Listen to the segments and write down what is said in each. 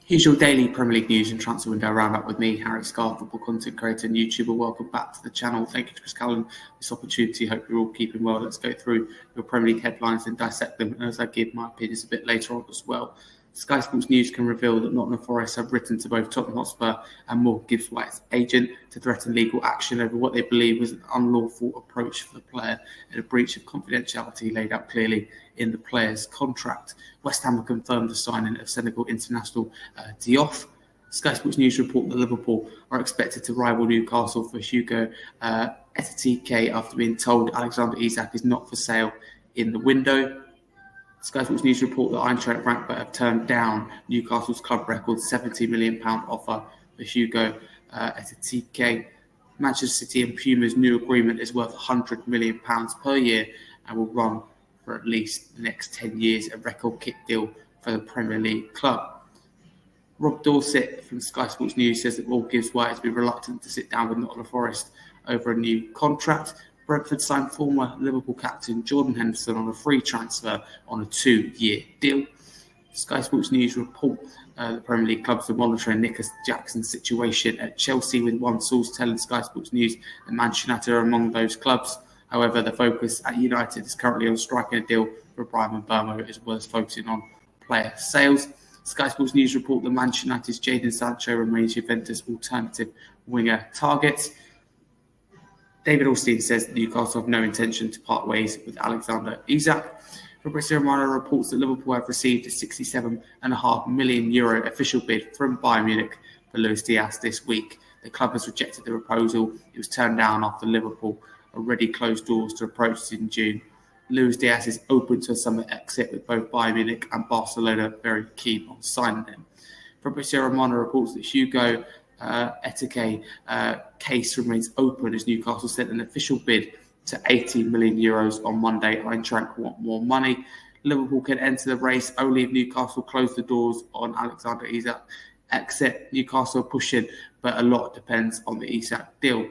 Here's your daily Premier League news and transfer window roundup with me, Harry Scarfe, football content creator and YouTuber. Welcome back to the channel. Thank you to Chris Callan for this opportunity. Hope you're all keeping well. Let's go through your Premier League headlines and dissect them, as I give my opinions a bit later on as well. Sky Sports News can reveal that Nottingham Forest have written to both Tottenham Hotspur and Morgan Gibbs-White's agent to threaten legal action over what they believe was an unlawful approach for the player and a breach of confidentiality laid out clearly in the player's contract. West Ham have confirmed the signing of Senegal international Diop. Sky Sports News report that Liverpool are expected to rival Newcastle for Hugo Ekitike after being told Alexander Isak is not for sale in the window. Sky Sports News report that Eintracht Frankfurt have turned down Newcastle's club record £70 million offer for Hugo Ekitike. Manchester City and Puma's new agreement is worth £100 million per year and will run for at least the next 10 years, a record kick deal for the Premier League club. Rob Dorset from Sky Sports News says that Morgan Gibbs-White has been reluctant to sit down with Nottingham Forest over a new contract. Brentford signed former Liverpool captain Jordan Henderson on a free transfer on a 2-year deal. Sky Sports News report the Premier League clubs are monitoring Nicholas Jackson's situation at Chelsea, with one source telling Sky Sports News that Manchester United are among those clubs. However, the focus at United is currently on striking a deal for Brian Mbeumo, as well as focusing on player sales. Sky Sports News report that Manchester United's Jadon Sancho remains Juventus' alternative winger target. David Ornstein says that Newcastle have no intention to part ways with Alexander Isak. Fabrizio Romano reports that Liverpool have received a €67.5 million official bid from Bayern Munich for Luis Diaz this week. The club has rejected the proposal. It was turned down after Liverpool already closed doors to approach in June. Luis Diaz is open to a summer exit, with both Bayern Munich and Barcelona very keen on signing him. Fabrizio Romano reports that Hugo Ekitike case remains open as Newcastle sent an official bid to €80 million on Monday. Eintracht want more money. Liverpool can enter the race only if Newcastle close the doors on Alexander Isak exit. Newcastle are pushing, but a lot depends on the Isak deal.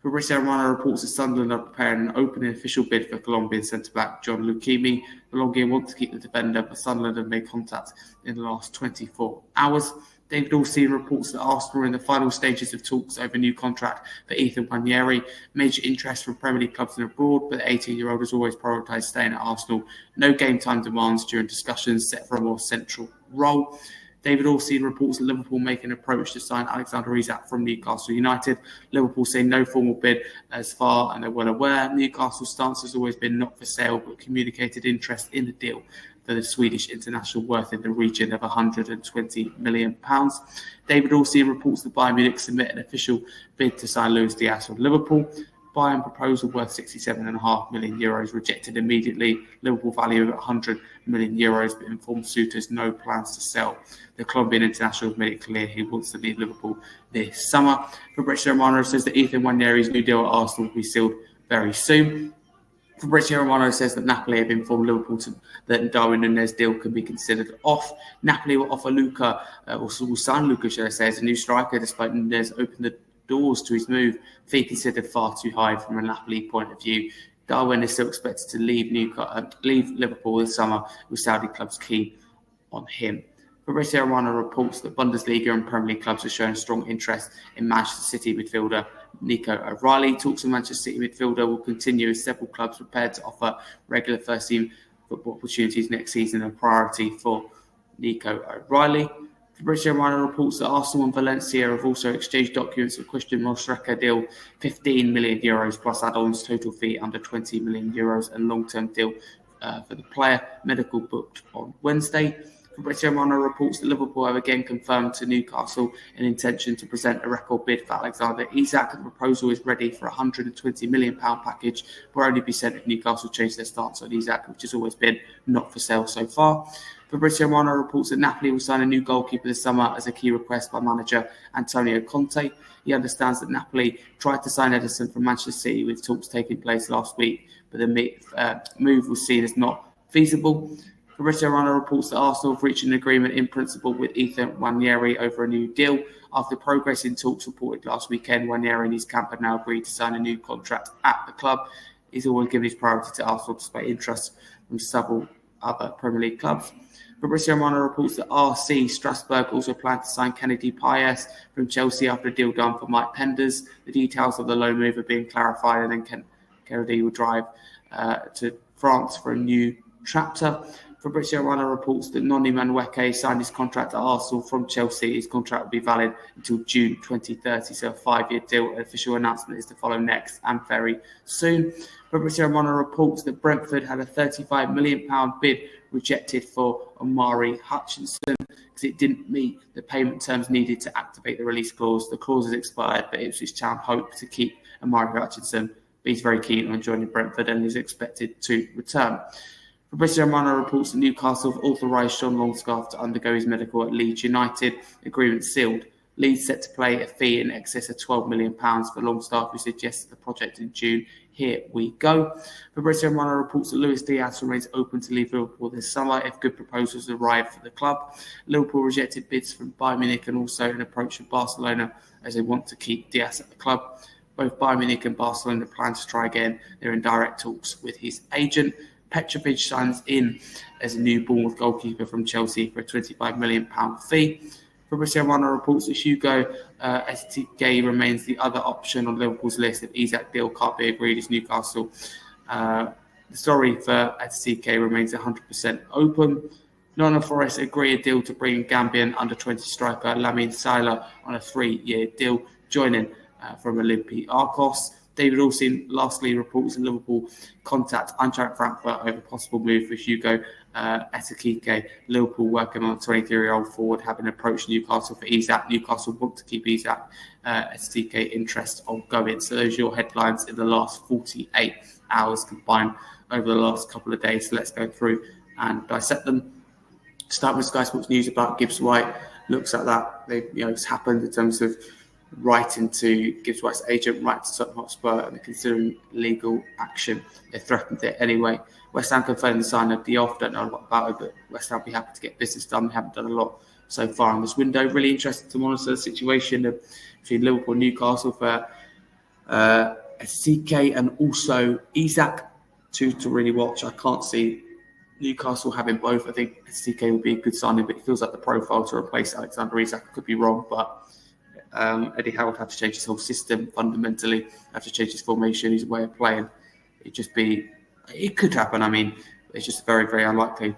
Fabrizio Romano reports that Sunderland are preparing an open official bid for Colombian centre-back John Lukemi. Bologna want to keep the defender, but Sunderland have made contact in the last 24 hours. David Ornstein reports that Arsenal are in the final stages of talks over a new contract for Ethan Nwaneri. Major interest from Premier League clubs and abroad, but the 18-year-old has always prioritised staying at Arsenal. No game time demands during discussions, set for a more central role. David Ornstein reports that Liverpool make an approach to sign Alexander Isak from Newcastle United. Liverpool say no formal bid as far, and they're well aware. Newcastle's stance has always been not for sale, but communicated interest in the deal for the Swedish international, worth in the region of £120 million. David Ornstein reports that Bayern Munich submit an official bid to sign Luis Diaz from Liverpool. Bayern proposal worth €67.5 million rejected immediately. Liverpool value of €100 million, but informed suitors no plans to sell. The Colombian international has made it clear he wants to leave Liverpool this summer. Fabrizio Romano says that Ethan Nwaneri's new deal at Arsenal will be sealed very soon. Fabrizio Romano says that Napoli have informed Liverpool that Darwin Núñez deal can be considered off. Napoli will offer will sign Luka, should I say, as a new striker, despite Núñez opened the doors to his move. Fee considered far too high from a Napoli point of view. Darwin is still expected to leave Liverpool this summer, with Saudi clubs keen on him. Fabrizio Romano reports that Bundesliga and Premier League clubs are showing strong interest in Manchester City midfielder Nico O'Reilly. Talks of Manchester City midfielder will continue as several clubs prepared to offer regular first-team football opportunities next season, a priority for Nico O'Reilly. Fabrizio Romano reports that Arsenal and Valencia have also exchanged documents for Christian Mostreka deal, €15 million plus add-ons, total fee under €20 million, and long-term deal for the player. Medical booked on Wednesday. Fabrizio Romano reports that Liverpool have again confirmed to Newcastle an intention to present a record bid for Alexander Isak. The proposal is ready for a £120 million package, will only be sent if Newcastle change their stance on Isak, which has always been not for sale so far. Fabrizio Romano reports that Napoli will sign a new goalkeeper this summer as a key request by manager Antonio Conte. He understands that Napoli tried to sign Ederson from Manchester City, with talks taking place last week, but the move was seen as not feasible. Fabrizio Romano reports that Arsenal have reached an agreement in principle with Ethan Nwaneri over a new deal. After progress in talks reported last weekend, Nwaneri and his camp have now agreed to sign a new contract at the club. He's always given his priority to Arsenal despite interest from several other Premier League clubs. Fabrizio Romano reports that RC Strasbourg also plan to sign Kennedy Pies from Chelsea after a deal done for Mike Penders. The details of the loan move are being clarified, and then Kennedy will drive to France for a new chapter. Fabrizio Romano reports that Noni Madueke signed his contract at Arsenal from Chelsea. His contract will be valid until June 2030, so a 5-year deal. An official announcement is to follow next and very soon. Fabrizio Romano reports that Brentford had a £35 million bid rejected for Omari Hutchinson because it didn't meet the payment terms needed to activate the release clause. The clause has expired, but Ipswich Town hope to keep Omari Hutchinson. But he's very keen on joining Brentford and is expected to return. Fabrizio Romano reports that Newcastle have authorised Sean Longscarfe to undergo his medical at Leeds United. Agreement sealed. Leeds set to pay a fee in excess of £12 million for Longstaff, who suggested the project in June. Here we go. Fabrizio Romano reports that Luis Diaz remains open to leave Liverpool this summer if good proposals arrive for the club. Liverpool rejected bids from Bayern Munich and also an approach from Barcelona as they want to keep Diaz at the club. Both Bayern Munich and Barcelona plan to try again. They're in direct talks with his agent. Petrovic signs in as a new Bournemouth goalkeeper from Chelsea for a £25 million fee. Fabrizio Romano reports that Hugo Ekitike remains the other option on Liverpool's list if Isaac deal can't be agreed as Newcastle. The story for Ekitike remains 100% open. Nottingham Forest agree a deal to bring Gambian under-20 striker Lamine Seiler on a 3-year deal, joining from Olympiacos. David Olsen lastly reports that Liverpool contact Eintracht Frankfurt over possible move for Hugo Ekitike. Liverpool working on a 23-year-old forward, having approached Newcastle for Isak. Newcastle want to keep Isak. Ekitike interest ongoing. So those are your headlines in the last 48 hours combined over the last couple of days. So let's go through and dissect them. Start with Sky Sports News about Gibbs White. Looks like that it's happened in terms of writing to Gibbs White's agent, right to Tottenham Hotspur, and they're considering legal action. They threatened it anyway. West Ham confirmed the sign of Diop. Don't know a lot about it, but West Ham will be happy to get business done. They haven't done a lot so far in this window. Really interested to monitor the situation between Liverpool and Newcastle for Ekitike and also Isak to really watch. I can't see Newcastle having both. I think Ekitike would be a good signing, but it feels like the profile to replace Alexander Isak. I could be wrong, but Eddie Howe would have to change his whole system fundamentally, have to change his formation, his way of playing. It could happen. I mean, it's just very, very unlikely.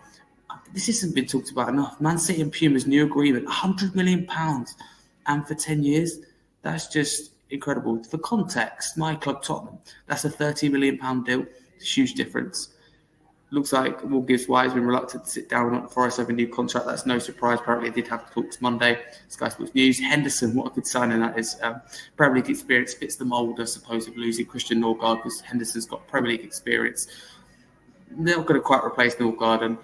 This hasn't been talked about enough. Man City and Puma's new agreement, £100 million and for 10 years. That's just incredible. For context, my club Tottenham, that's a £30 million deal. It's a huge difference. Looks like Gibbs White has been reluctant to sit down on Forest over a new contract. That's no surprise. Apparently, they did have talks Monday. Sky Sports News. Henderson, what a good signing that is. Premier League experience fits the mould, I suppose, of losing Christian Norgard because Henderson's got Premier League experience. They're not going to quite replace Norgard, and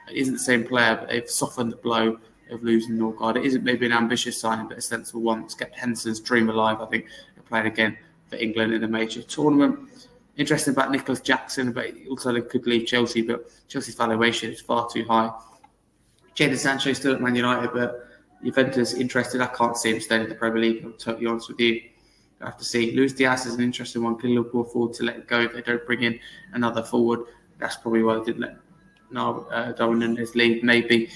it isn't the same player, but they've softened the blow of losing Norgard. It isn't maybe an ambitious signing, but a sensible one. It's kept Henderson's dream alive. I think they're playing again for England in a major tournament. Interesting about Nicholas Jackson, but also they could leave Chelsea, but Chelsea's valuation is far too high. Jadon Sancho still at Man United, but Juventus interested. I can't see him staying in the Premier League, I'm totally honest with you. I have to see. Luis Diaz is an interesting one. Can Liverpool afford to let it go if they don't bring in another forward? That's probably why they didn't let Darwin Núñez leave, maybe.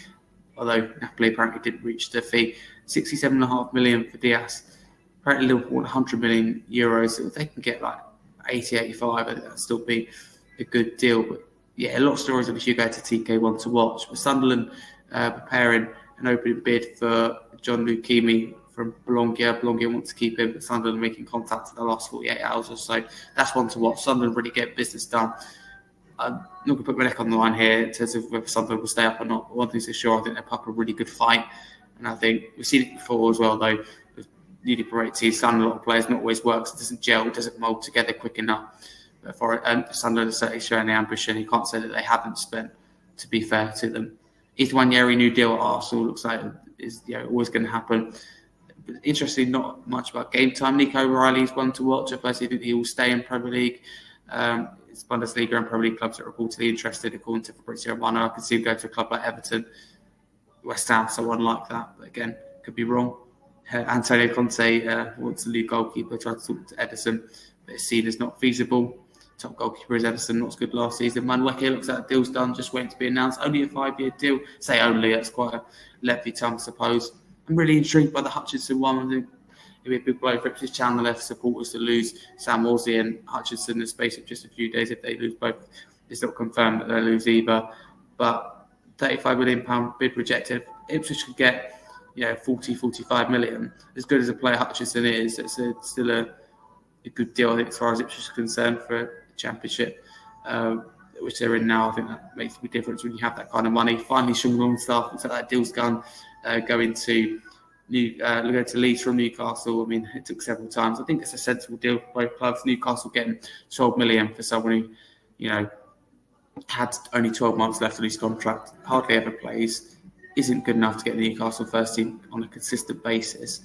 Although Napoli apparently didn't reach the fee. €67.5 million for Diaz. Apparently Liverpool want €100 million. So if they can get like 80, 85, I think that'd still be a good deal. But yeah, a lot of stories of Hugo Ekitike one to watch. But Sunderland preparing an opening bid for John Lukemi from Bologna. Bologna wants to keep him, but Sunderland making contact in the last 48 hours or so. That's one to watch. Sunderland really get business done. I'm not going to put my neck on the line here in terms of whether Sunderland will stay up or not. But one thing's for sure, I think they'll put up a really good fight. And I think we've seen it before as well, though. Newly promoted teams, Sunderland, a lot of players, not always works. It doesn't gel, it doesn't mould together quick enough. But for Sunderland are certainly showing the ambition. You can't say that they haven't spent, to be fair to them. Ethan Nwaneri, new deal at Arsenal, looks like is always going to happen. But interestingly, not much about game time. Nico O'Reilly's one to watch. I personally think he will stay in Premier League. it's Bundesliga and Premier League clubs that are reportedly interested, according to Fabrizio Romano. I could see him go to a club like Everton, West Ham, someone like that. But again, could be wrong. Antonio Conte wants a new goalkeeper, tried to talk to Ederson, but it's seen as not feasible. Top goalkeeper is Ederson, not as good last season. Manueke looks like the deal's done, just waiting to be announced. Only a 5-year deal. Say only, that's quite a lengthy time, I suppose. I'm really intrigued by the Hutchinson one. I think it'll be a big blow for Ipswich Town and left supporters to lose Sam Morsey and Hutchinson in the space of just a few days. If they lose both, it's not confirmed that they'll lose either. But £35 million bid rejected. Ipswich could get 40, 45 million. As good as a player Hutchinson is, it's still a good deal, I think, as far as Ipswich is concerned for a championship, which they're in now. I think that makes a big difference when you have that kind of money. Finally, Sean Longstaff, looks like that deal's gone, going to Leeds from Newcastle. I mean, it took several times. I think it's a sensible deal for both clubs. Newcastle getting 12 million for someone who, had only 12 months left on his contract, hardly ever plays, isn't good enough to get the Newcastle first team on a consistent basis.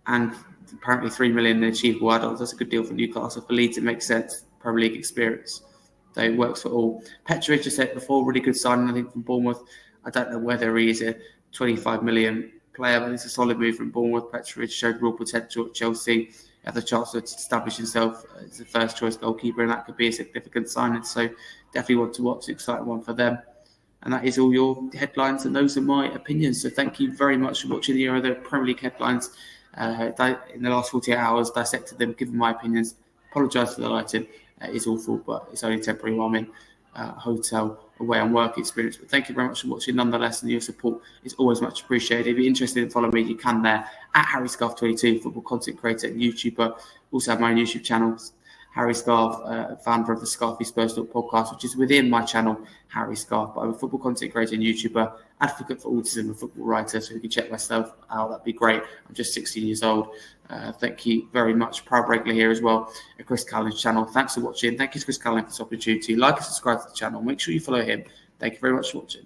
And apparently 3 million in achievable adults. That's a good deal for Newcastle. For Leeds, it makes sense. Premier League experience. So it works for all. Petrovic, I said before, really good signing, I think, from Bournemouth. I don't know whether he is a 25 million player, but it's a solid move from Bournemouth. Petrovic showed real potential at Chelsea. He had the chance to establish himself as a first choice goalkeeper, and that could be a significant signing. So definitely want to watch. An exciting one for them. And that is all your headlines, and those are my opinions. So thank you very much for watching the other Premier League headlines in the last 48 hours. Dissected them, given my opinions. Apologise for the lighting. It's awful, but it's only temporary while I'm in hotel away on work experience. But thank you very much for watching nonetheless, and your support is always much appreciated. If you're interested in following me, you can there at Harry Scarfe 22, football content creator and YouTuber. Also have my own YouTube channels. Harry Scarfe, founder of the Scarfe Spurs podcast, which is within my channel, Harry Scarfe. But I'm a football content creator and YouTuber, advocate for autism and football writer, so if you can check myself out, that'd be great. I'm just 16 years old. Thank you very much. Proud regular here as well at Chris Callan's channel. Thanks for watching. Thank you to Chris Callan for this opportunity. Like and subscribe to the channel. Make sure you follow him. Thank you very much for watching.